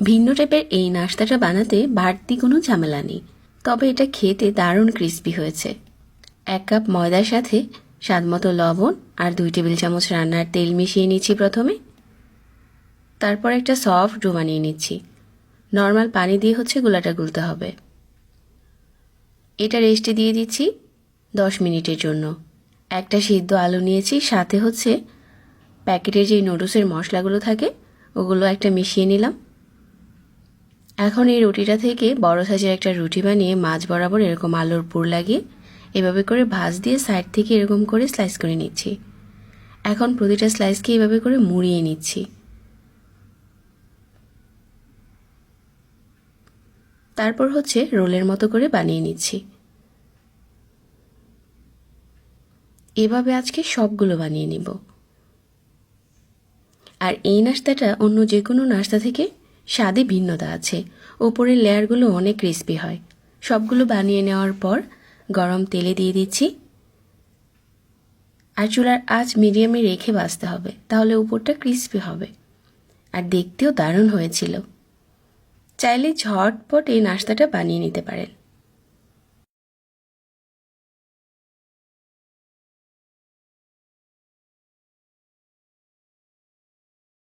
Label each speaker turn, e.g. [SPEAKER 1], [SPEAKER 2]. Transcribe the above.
[SPEAKER 1] ভিন্ন টাইপের এই নাস্তাটা বানাতে বাড়তি কোনো ঝামেলা নেই, তবে এটা খেতে দারুণ ক্রিস্পি হয়েছে। 1 কাপ ময়দার সাথে স্বাদমতো লবণ আর 2 টেবিল চামচ রান্নার তেল মিশিয়ে নিচ্ছি প্রথমে। তারপর একটা সফট ডো বানিয়ে নিচ্ছি। নর্মাল পানি দিয়ে গোলাটা গুলতে হবে। এটা রেস্টে দিয়ে দিচ্ছি 10 মিনিটের জন্য। একটা সিদ্ধ আলু নিয়েছি, সাথে প্যাকেটের যেই নুডলসের মশলাগুলো থাকে ওগুলো একটা মিশিয়ে নিলাম। এখন এই রুটিটা থেকে বড় সাইজের একটা রুটি বানিয়ে মাঝ বরাবর এরকম আলুর পুর লাগিয়ে এভাবে করে ভাঁজ দিয়ে সাইড থেকে এরকম করে স্লাইস করে নিচ্ছি। এখন প্রতিটা স্লাইসকে এভাবে করে মুড়িয়ে নিচ্ছি। তারপর রোলের মতো করে বানিয়ে নিচ্ছি। এভাবে আজকে সবগুলো বানিয়ে নিব। আর এই নাস্তাটা অন্য যে কোনো নাস্তা থেকে স্বাদে ভিন্নতা আছে। ওপরের লেয়ারগুলো অনেক ক্রিস্পি হয়। সবগুলো বানিয়ে নেওয়ার পর গরম তেলে দিয়ে দিচ্ছি। আর চুলার আঁচ মিডিয়ামে রেখে ভাজতে হবে, তাহলে উপরটা ক্রিস্পি হবে আর দেখতেও দারুণ হয়েছিল। চাইলে ঝটপট এই নাস্তাটা বানিয়ে নিতে পারেন।